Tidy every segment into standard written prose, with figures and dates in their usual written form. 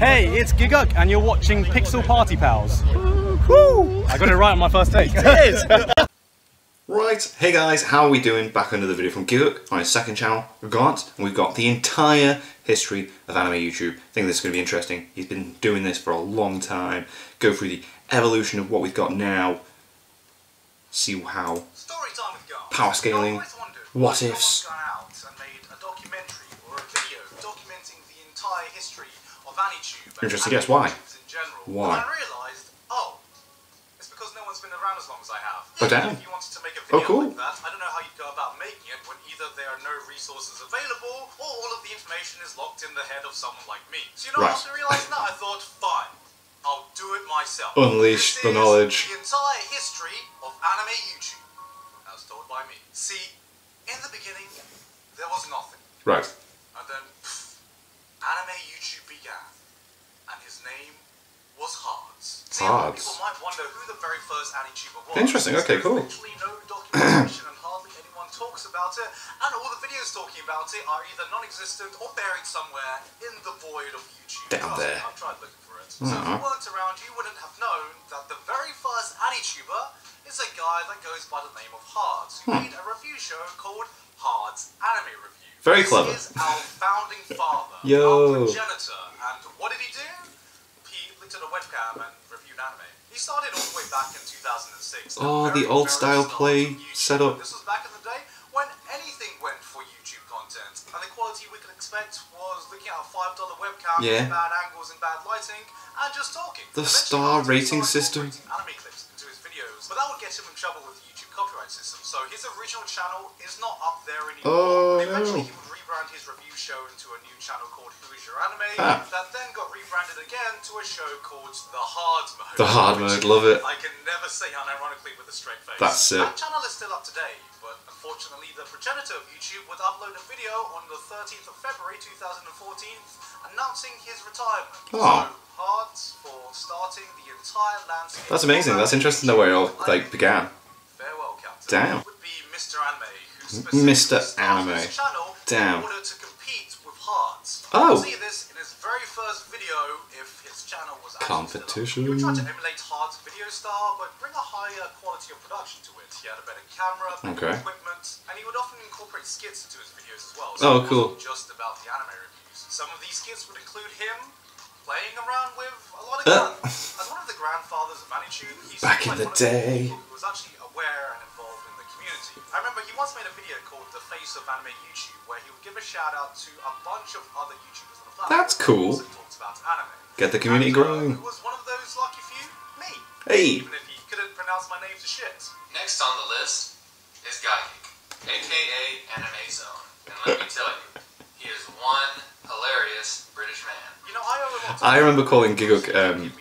Hey, it's Giguk, and you're watching Pixel Party Pals. Woo! I got it right on my first take. It is! Right, hey guys, how are we doing? Back another video from Giguk on his second channel, Regant, and we've got the entire history of anime YouTube. I think this is going to be interesting. He's been doing this for a long time, go through the evolution of what we've got now, see how power scaling, what ifs. Interesting, guess why? Why? And I realised, oh, it's because no one's been around as long as I have. Oh damn. If you wanted to make a video cool. like that, I don't know how you'd go about making it when either there are no resources available or all of the information is locked in the head of someone like me. So you know, Right. after realising that, I thought, fine, I'll do it myself. Unleash the knowledge. The entire history of anime YouTube, as told by me. See, in the beginning, there was nothing. Right. And then, anime YouTube began. And his name was Hards. See, people might wonder who the very first AniTuber was. Interesting, okay, cool. There's literally no documentation and hardly anyone talks about it, and all the videos talking about it are either non-existent or buried somewhere in the void of YouTube. Down there. I've tried looking for it. So if you weren't around, you wouldn't have known that the very first AniTuber is a guy that goes by the name of Hards, who made a review show called Hards Anime Review. Very clever. This is our founding father, Yo. our progenitor, and what did he do? He looked at a webcam and reviewed anime. He started all the way back in 2006. Oh, the old style play setup. This was back in the day when anything went for YouTube content, and the quality we could expect was looking at a $5 webcam with bad angles and bad lighting, and just talking. The Eventually, star rating system. anime clips into his videos, but that would get him in trouble with the YouTube copyright system. So his original channel is not up there anymore. But eventually, he would rebrand his review show into a new channel called Who Is Your Anime, that then got rebranded again to a show called The Hard Mode. The Hard Mode, love it. I can never say unironically with a straight face. That's it. That channel is still up to date, but unfortunately the progenitor of YouTube would upload a video on the 13th of February 2014 announcing his retirement. Oh. So, Hards for starting the entire landscape. That's amazing, that's interesting the way it all began. Farewell, Captain. Damn. Would be Mr. Anime, who specifically Mr. started Anime. his channel Damn. in order to compete with Hards. Oh. You'll see this in his very first video if his channel was actually Competition. He would try to emulate Hards' video style, but bring a higher quality of production to it. He had a better camera, better equipment, and he would often incorporate skits into his videos as well. So it wasn't just about the anime reviews. Some of these skits would include him playing around with a lot of guns. As one of the grandfathers of AniTube, he's Back in the day. Who was actually aware and involved in the community. I remember he once made a video called The Face of Anime YouTube, where he would give a shout out to a bunch of other YouTubers on the platform. That's cool. Who talks about anime. Get the community growing. Who was one of those lucky few? Me. Hey. Even if he couldn't pronounce my name for shit. Next on the list is Giguk, aka Anime Zone. And let me tell you, he is one hilarious British man. You know, I owe a lot to I remember calling Giguk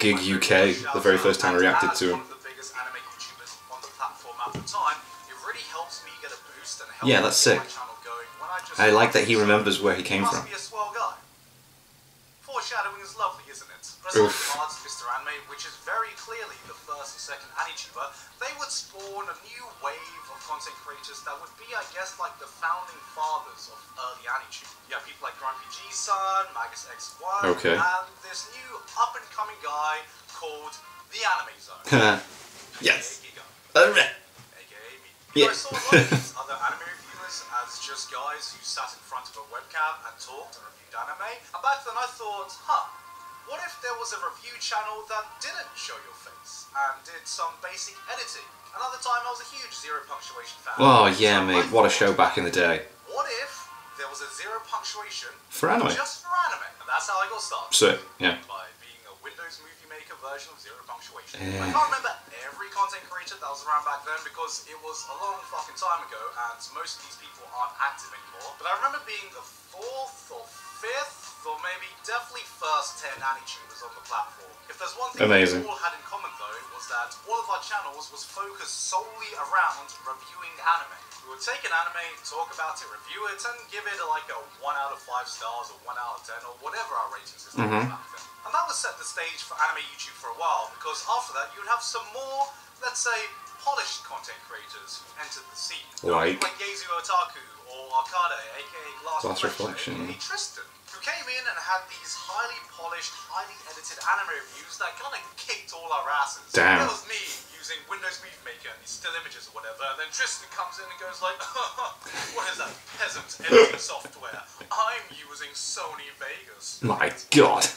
Gig UK the very first time I reacted to him. one of the biggest anime YouTubers on the platform at the time. It really helps me get a boost and help Yeah, that's sick. my channel going when I just I like that he remembers where he came from. must be a swell guy. Foreshadowing is lovely, isn't it? Presenting Hards Mr. Anime, which is very clearly the first and second AniTuber, they would spawn a new wave of content creators that would be, I guess, like the founding fathers of early AniTube. You have people like Grumpy G-Sun, Magus X1, and this new up-and-coming guy called the Anime Zone. Yes. AKA me. I saw a lot of these other anime reviewers as just guys who sat in front of a webcam and talked and reviewed anime. And back then I thought, what if there was a review channel that didn't show your face and did some basic editing? And at the time I was a huge zero punctuation fan. Oh yeah, mate, what a show back in the day. What if there was a zero punctuation For anime. just for anime? And that's how I got started. So, yeah. By being a Windows Movie Maker version of zero punctuation. I can't remember every content creator that was around back then because it was a long fucking time ago and most of these people aren't active anymore. But I remember being the 4th or 5th or maybe definitely first 10 AniTubers on the platform. If there's one thing we all had in common though, was that all of our channels was focused solely around reviewing anime. We would take an anime, talk about it, review it, and give it like a 1 out of 5 stars or 1 out of 10 or whatever our rating system was back then. And that would set the stage for anime YouTube for a while, because after that you would have some more, let's say, polished content creators who entered the scene. Like Yazu Otaku or Arcade, aka Glass Reflection, aka Tristan, who came in and had these highly polished, highly edited anime reviews that kind of kicked all our asses. Damn. That was me using Windows Movie Maker and these still images or whatever, and then Tristan comes in and goes like, what is that peasant editing software? I'm using Sony Vegas. My God.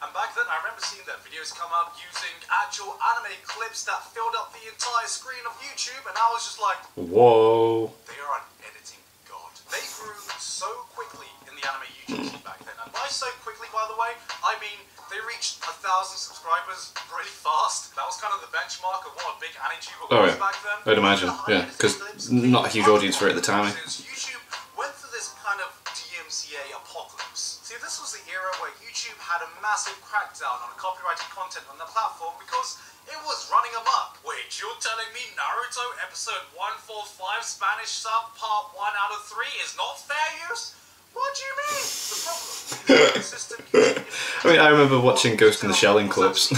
And back then, I remember seeing that videos come up using actual anime clips that filled up the entire screen of YouTube, and I was just like, whoa. They are an editing god. They grew so quickly in the anime YouTube scene back then. And by so quickly, by the way, I mean they reached 1,000 subscribers really fast. That was kind of the benchmark of what a big anime-tuber was back then. I'd imagine, yeah, because not a huge audience for it at the time. YouTube went through this kind of DMCA apocalypse. See, this was the era where YouTube had a massive crackdown on copyrighted content on the platform because it was running amok. Wait, you're telling me Naruto episode 145 Spanish sub part 1 out of 3 is not fair use? What do you mean? The problem is the system. I mean, I remember watching Ghost in the Shell in clips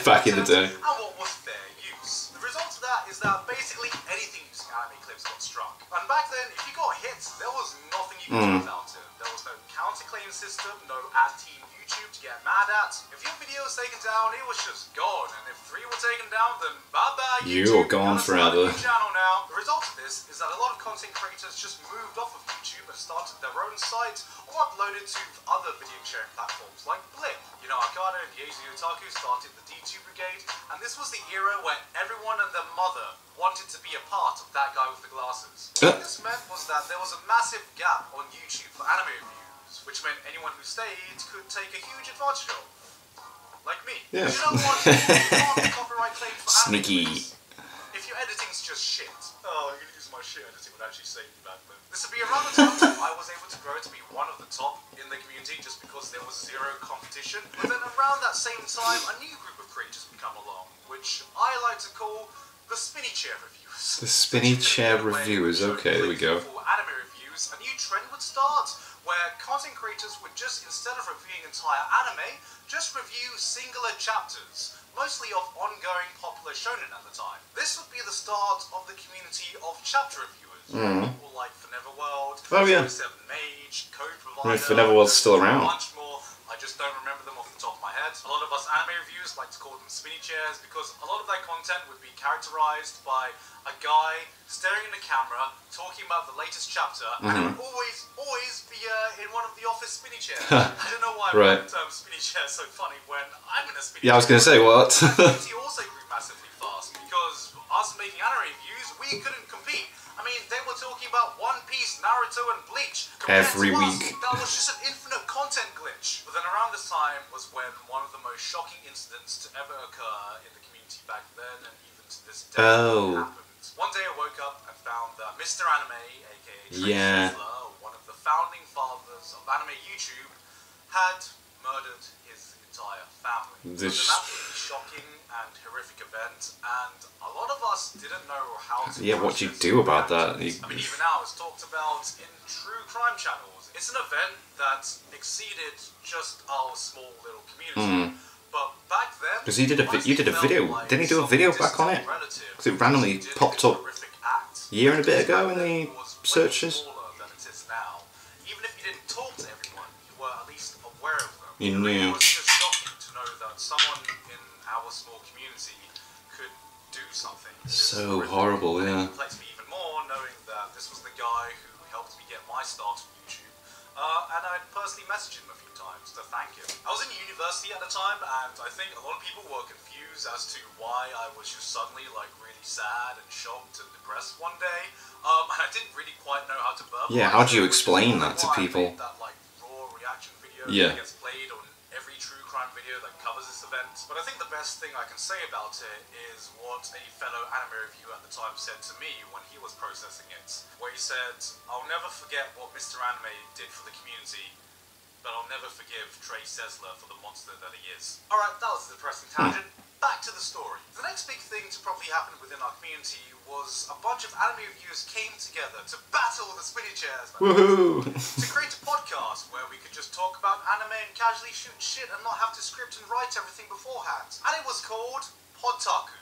back in the day. And what was fair use? The result of that is that basically anything using anime clips got struck. And back then, if you got hits, there was nothing you could do about it. There was no counterclaim system, no ad team YouTube to get mad at. If your video was taken down, it was just gone. And if 3 were taken down, then bye-bye YouTube. You're gone forever. Channel now. The result of this is that a lot of content creators just moved off of YouTube and started their own sites or uploaded to other video sharing platforms like Blip. You know, Arcade and Yazu Otaku started the D2 Brigade, and this was the era where everyone and their mother wanted to be a part of that guy with the glasses. What this meant was that there was a massive gap on YouTube for anime reviews, which meant anyone who stayed could take a huge advantage of. Like me. Yeah. You know what? You can't copyright claim for anime Sneaky. clips. If your editing's just shit. Oh, you're gonna use my shit editing would actually save me back then. This would be around the time I was able to grow to be one of the top in the community just because there was zero competition. But then around that same time, a new group of creators would come along, which I like to call the spinny chair reviewers. The spinny chair reviewers, okay, there we go. For anime reviews, a new trend would start where content creators would just, instead of reviewing entire anime, just review singular chapters, mostly of ongoing popular shonen at the time. This would be the start of the community of chapter reviewers. People like For Neverworld, Oh, yeah. 7 Mage, Code I Provider, mean, For Neverworld's still around. a bunch more. I just don't remember them off the top of my head. A lot of us anime reviewers like to call them spinny chairs because a lot of their content would be characterized by a guy staring in the camera, talking about the latest chapter, and it would always be in one of the office spinny chairs. I don't know why I find the term spinny chair so funny when I'm in a spinny chair. Yeah, I was going to say, what? The community also grew massively fast because us making anime reviews, we couldn't compete. I mean, they were talking about One Piece, Naruto, and Bleach. Every To us, week. that was just an infinite content glitch. But then around this time was when one of the most shocking incidents to ever occur in the community back then, and even to this day, happened. One day I woke up and found that Mr. Anime, aka Trey Sessler, one of the founding fathers of anime YouTube, had murdered his entire family. It was an absolutely shocking and horrific event, and a lot of us didn't know how to what do you do about that? I mean, even now it's talked about in true crime channels. It's an event that exceeded just our small little community. But back then, because you did a video, didn't he do a video back on it? Because it randomly popped up a year and a bit ago in the searches. Even if you didn't talk to everyone, you were at least aware of them. You knew. It was just shocking to know that someone in our small community could do something. So horrible, yeah. It perplexed me even more knowing that this was the guy who helped me get my start on YouTube. And I personally messaged him a few times to thank him. I was in university at the time, and I think a lot of people were confused as to why I was just suddenly like really sad and shocked and depressed one day. And I didn't really quite know how to verbalize. Yeah, how do you explain that to people? That like raw reaction video Yeah. that gets played on every true crime video that covers this event. But I think the best thing I can say about it is what a fellow anime reviewer at the time said to me when he was processing it, where he said, "I'll never forget what Mr. Anime did for the community, but I'll never forgive Trey Sessler for the monster that he is." Alright, that was a depressing tangent. Back to the story. The next big thing to probably happen within our community was a bunch of anime reviewers came together to battle the spinny chairs. Woohoo! To create a podcast where we could just talk about anime and casually shoot shit and not have to script and write everything beforehand. And it was called Podtaku.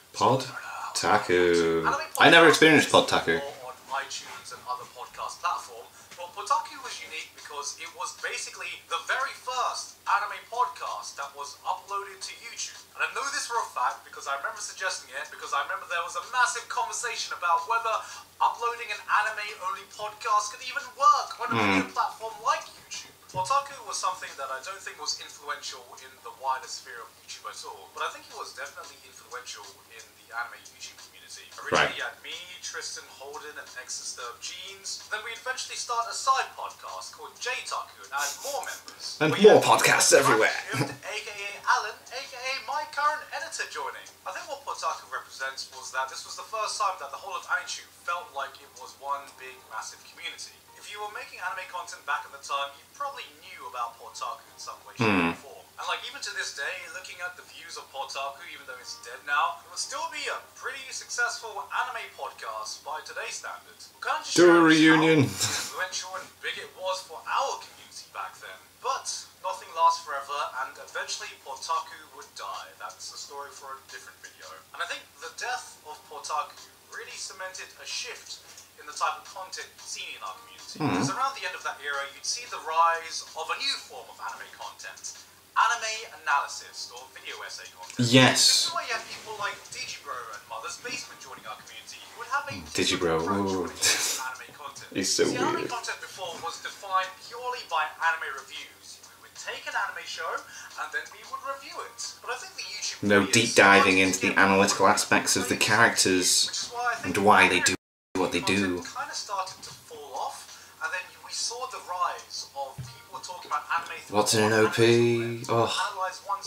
Podtaku. I never experienced Podtaku. On iTunes and other podcast platforms. Well, Podtaku was unique because it was basically the very first anime podcast that was uploaded to YouTube. And I know this for a fact because I remember suggesting it, because I remember there was a massive conversation about whether uploading an anime-only podcast could even work on a video platform like YouTube. Podtaku was something that I don't think was influential in the wider sphere of YouTube at all, but I think it was definitely influential in the anime YouTube community. Originally you had me, Tristan, Holden, and ex-Disturbed Jeans. Then we eventually started a side podcast called J-Taku and added more members. And more podcasts everywhere. aka Alan, aka my current editor, joining. I think what Podtaku represents was that this was the first time that the whole of AniTube felt like it was one big, massive community. If you were making anime content back at the time, you probably knew about Podtaku in some way, shape, or form. And like even to this day, looking at the views of Podtaku, even though it's dead now, it would still be a pretty successful anime podcast by today's standards. Kind of just Do a shows reunion. how influential and big it was for our community back then. But nothing lasts forever, and eventually Podtaku would die. That's a story for a different video. And I think the death of Podtaku really cemented a shift in the type of content seen in our community. Because around the end of that era, you'd see the rise of a new form of anime content. Anime analysis, or video essay content. Yes. This is why you have people like Digibro and Mother's Basement joining our community. You would have a Digibro, different approach when it comes to anime content. He's so See, weird. anime content before was defined purely by anime reviews. We would take an anime show, and then we would review it. But I think the YouTube No videos deep diving started into to the get analytical more aspects of the which characters is why I think and why anime they do what they do. kind of started to fall off, and then we saw the rise of people talking about anime. What's in an OP? Oh,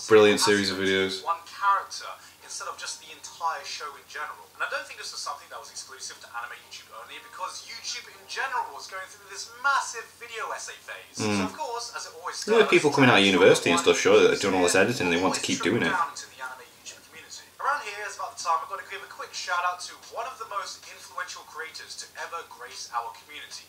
brilliant series of videos. One character instead of just the entire show in general. And I don't think this was something that was exclusive to anime YouTube only, because YouTube in general was going through this massive video essay phase. So of course, as it always does, Yeah, people coming out of university and stuff, sure, that they're doing all this editing, they want to keep doing it. Around here is about the time I've got to give a quick shout out to one of the most influential creators to ever grace our community.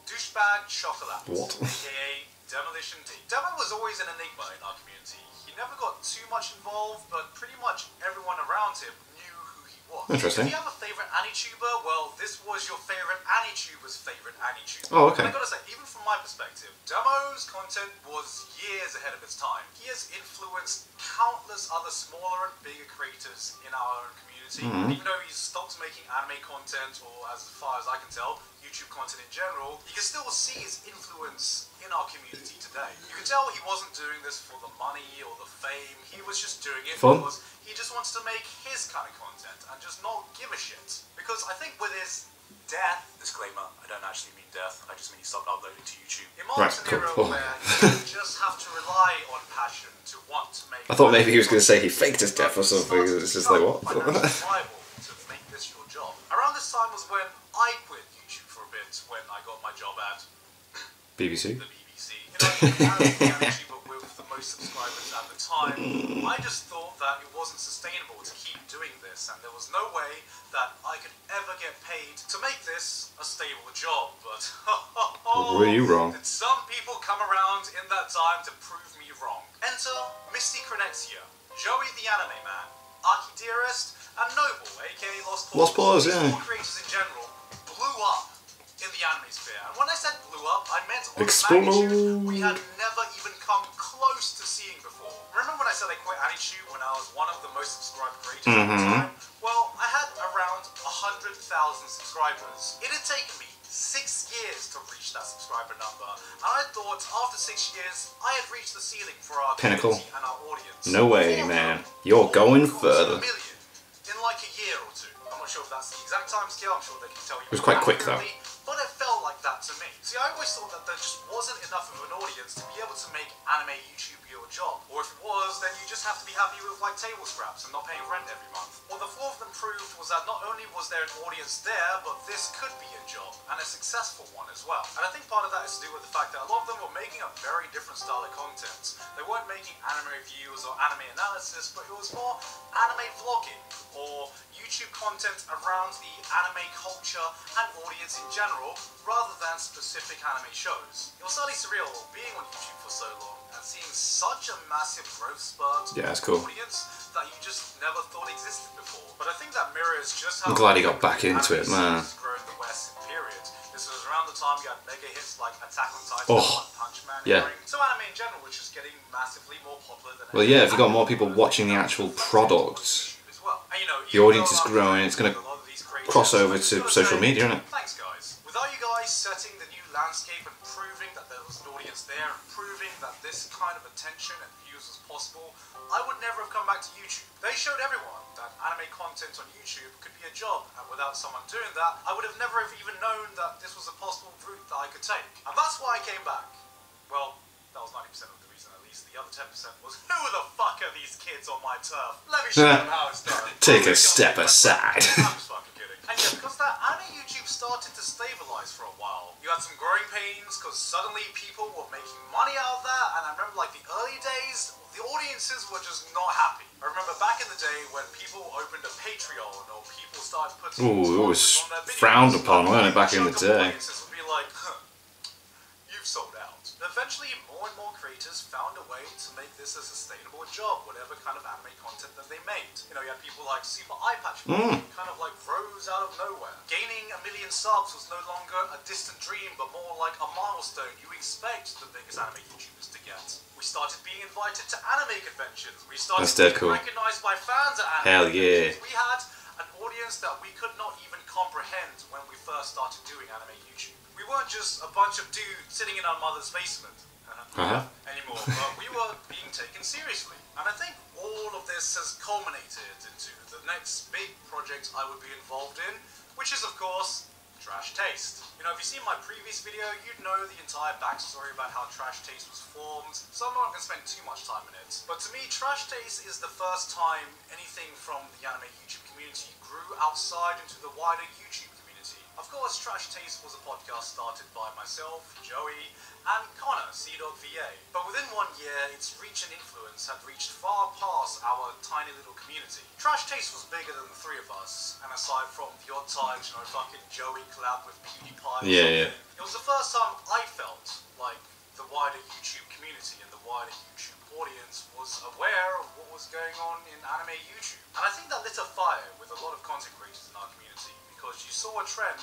Douchebag Chocolat, What? aka Demolition D. Demo was always an enigma in our community. He never got too much involved, but pretty much everyone around him knew who he was. Interesting. If you have a favourite AniTuber, well, this was your favourite AniTuber's favourite AniTuber. Oh, okay. And I gotta say, even from my perspective, Demo's content was years ahead of its time. He has influenced countless other smaller and bigger creators in our own community. Even though he's stopped making anime content, or as far as I can tell, YouTube content in general, you can still see his influence in our community today. You can tell he wasn't doing this for the money or the fame, he was just doing it because he just wants to make his kind of content and just not give a shit. Because I think with his death, disclaimer, I don't actually mean death, I just mean he stopped uploading to YouTube. It marks an era where you just have to rely on passion to want to make. I thought maybe he was going to say he faked his death or something. It's just like, what? Viable to make this your job. Around this time was when I quit YouTube for a bit, when I got my job at BBC? the BBC. You know, the YouTuber with the most subscribers at the time. I just thought that it wasn't sustainable to keep doing this, and there was no way that I could ever get paid to make this a stable job. But Were you wrong? did some people come around in that time to prove me wrong? Enter Misty Cronexia, Joey the Anime Man, Archie Dearest, and Noble, aka Lost Paws. Lost Paws, These yeah. four creators in general blew up in the anime sphere. And when I said blew up, I meant on a Explode. magnitude we had never even come close to seeing before. Remember when I said I quit AniTube when I was one of the most subscribed creators at the time? Well, I had around 100,000 subscribers. It had taken me 6 years to reach that subscriber number, and I thought after 6 years I had reached the ceiling for our Pinnacle. community and our audience. No way, man. You're going further. A million in like a year or two. I'm not sure if that's the exact time scale, I'm sure they can tell you. It was quite quick, though. accurately, but it felt like that to me. See, I always thought that there just wasn't enough of an audience to be able to make anime YouTube your job. Or if it was, then you just have to be happy with like table scraps and not paying rent every month. What the four of them proved was that not only was there an audience there, but this could be a job, and a successful one as well. And I think part of that is to do with the fact that a lot of them were making a very different style of content. They weren't making anime reviews or anime analysis, but it was more anime vlogging or YouTube content around the anime culture and audience in general, rather than specific anime shows. It was slightly surreal being on YouTube for so long and seeing such a massive growth spurt Yeah, of it's cool. audience that you just never thought existed before. But I think that mirrors just how I'm glad he got back into it, man. grown in the West period. This was around the time you had mega hits like Attack on Titan, Oh, Punch Man, yeah. so anime in general was just getting massively more popular than Well, yeah, if you got more people watching the actual product, the audience is growing, it's going to cross over to social media, isn't it? Thanks, guys. Without you guys setting the new landscape and proving that there was an audience there and proving that this kind of attention and views was possible, I would never have come back to YouTube. They showed everyone that anime content on YouTube could be a job, and without someone doing that, I would have never have even known that this was a possible route that I could take. And that's why I came back. Well, that was 90% of the reason, at least. The other 10% was, who the fuck are these kids on my turf? Let me show them how it's done. Take a step aside. I'm just fucking kidding. And yeah, because that anime YouTube started to stabilize for a while. You had some growing pains, because suddenly people were making money out of that, and I remember like the early days, the audiences were just not happy. I remember back in the day when people opened a Patreon, or people started putting Ooh, it was on their videos, frowned upon, wasn't it, back in the day? Audiences would be like, huh, you've sold out. Eventually, more and more creators found a way to make this a sustainable job, whatever kind of anime content that they made. You know, you had people like Super Eye Patch, kind of like rose out of nowhere. Gaining 1 million subs was no longer a distant dream, but more like a milestone you expect the biggest anime YouTubers to get. We started being invited to anime conventions. We started being recognized by fans at anime Hell yeah. conventions. We had an audience that we could not even comprehend when we first started doing anime YouTube. We weren't just a bunch of dudes sitting in our mother's basement anymore, but we were being taken seriously. And I think all of this has culminated into the next big project I would be involved in, which is of course Trash Taste. You know, if you've seen my previous video, you'd know the entire backstory about how Trash Taste was formed, so I'm not going to spend too much time on it. But to me, Trash Taste is the first time anything from the anime YouTube community grew outside into the wider YouTube community. Of course, Trash Taste was a podcast started by myself, Joey, and Connor, CDogVA. But within 1 year, its reach and influence had reached far past our tiny little community. Trash Taste was bigger than the three of us, and aside from the odd times, you know, fucking Joey collab with PewDiePie, it was the first time I felt like the wider YouTube community and the wider YouTube audience was aware of what was going on in anime YouTube. And I think that lit a fire with a lot of content creators in our community, because you saw a trend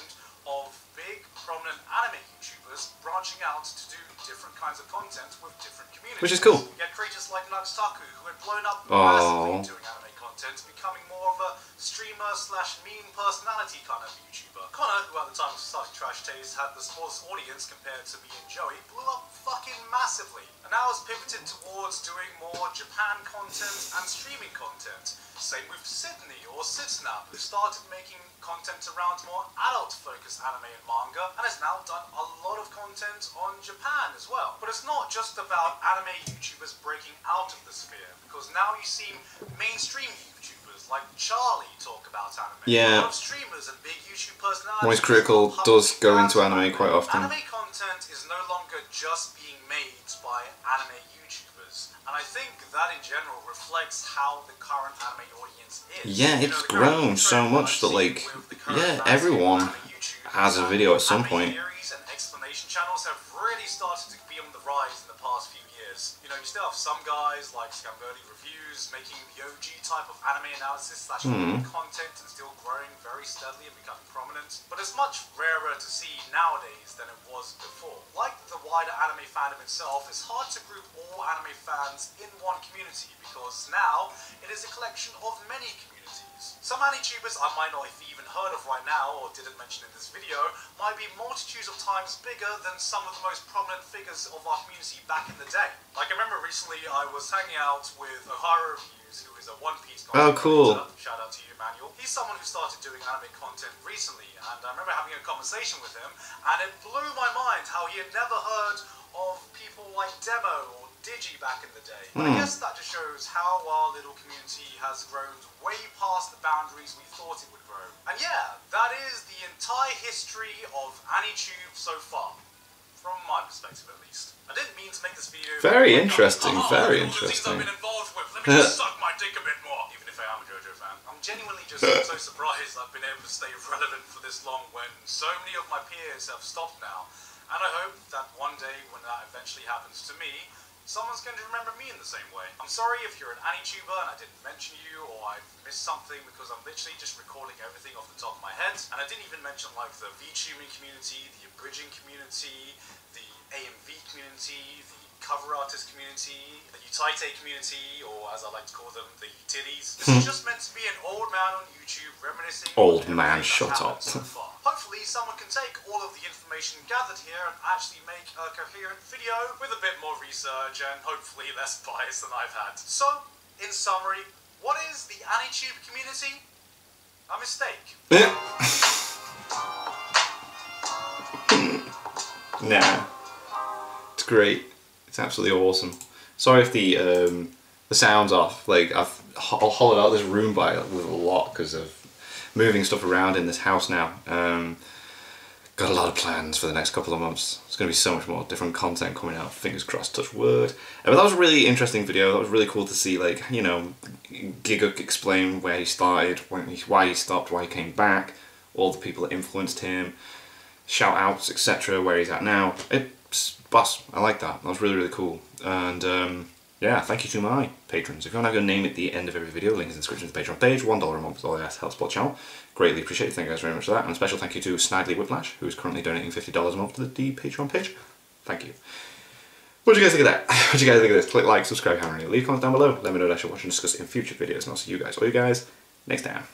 of big, prominent anime YouTubers branching out to do different kinds of content with different communities. Which is cool. You had creators like Nugstaku, who had blown up massively doing anime content, becoming more of a streamer/meme personality kind of YouTuber. Connor, who at the time was starting Trash Taste, had the smallest audience compared to me and Joey, blew up fucking massively. And now has pivoted towards doing more Japan content and streaming content. Same with Sydney or Sitsnap, who started making content around more adult-focused anime and manga, and has now done a lot of content on Japan as well. But it's not just about anime YouTubers breaking out of the sphere, because now you see mainstream YouTubers like Charlie talk about anime. Yeah. A lot of streamers and big YouTube personalities. Moist Critical does go into anime quite often. Anime content is no longer just being made by anime YouTubers, and I think that in general reflects how the current anime audience is. Yeah, it's grown so much that, like, yeah, everyone has a video at some point. Theories and explanation channels have really started to be on the rise in the past few years. You know, you still have some guys like Scamboli Reviews making the OG type of anime analysis / content and still growing very steadily and becoming prominent. But it's much rarer to see nowadays than it was before. Like the wider anime fandom itself, it's hard to group all anime fans in one community, because now it is a collection of many communities. Some anime-tubers I might not have even heard of right now, or didn't mention in this video, might be multitudes of times bigger than some of the most prominent figures of our community back in the day. Like, I remember recently I was hanging out with Ohara Reviews, who is a One Piece content creator. Shout out to you, Manuel. He's someone who started doing anime content recently, and I remember having a conversation with him, and it blew my mind how he had never heard of people like Demo or Digi back in the day. I guess that just shows how our little community has grown way past the boundaries we thought it would grow. And yeah, that is the entire history of AniTube so far, from my perspective at least. I didn't mean to make this video very interesting, very interesting. interesting. I've been involved with. Let me just suck my dick a bit more, even if I am a JoJo fan. I'm genuinely just so surprised I've been able to stay relevant for this long when so many of my peers have stopped now. And I hope that one day when that eventually happens to me, someone's going to remember me in the same way. I'm sorry if you're an AniTuber and I didn't mention you, or I missed something, because I'm literally just recording everything off the top of my head. And I didn't even mention like the VTubing community, the abridging community, the AMV community, the cover artist community, the Utaite community, or as I like to call them, the Utilities. This is just meant to be an old man on YouTube reminiscing. Old man, shut up. So far. Hopefully someone can take all of the information gathered here and actually make a coherent video with a bit more research and hopefully less bias than I've had. So, in summary, what is the AniTube community? A mistake. Nah. It's great. It's absolutely awesome. Sorry if the sound's off. Like, I've hollowed out this room with a lot because of moving stuff around in this house now. Got a lot of plans for the next couple of months. There's going to be so much more different content coming out. Fingers crossed, touch wood. But that was a really interesting video. That was really cool to see, like, you know, Giguk explain where he started, why he stopped, why he came back, all the people that influenced him, shout outs, etc., where he's at now. It's boss. I like that. That was really, really cool. And yeah, thank you to my patrons. If you want to have your name at the end of every video, link is in the description to the Patreon page. $1 a month is all I ask to help support the channel. Greatly appreciate it. Thank you guys very much for that. And a special thank you to Snidely Whiplash, who is currently donating $50 a month to the Patreon page. Thank you. What do you guys think of that? What do you guys think of this? Click like, subscribe, hammer, and leave comments down below. Let me know what I should watch and discuss in future videos. And I'll see you guys, all you guys, next time.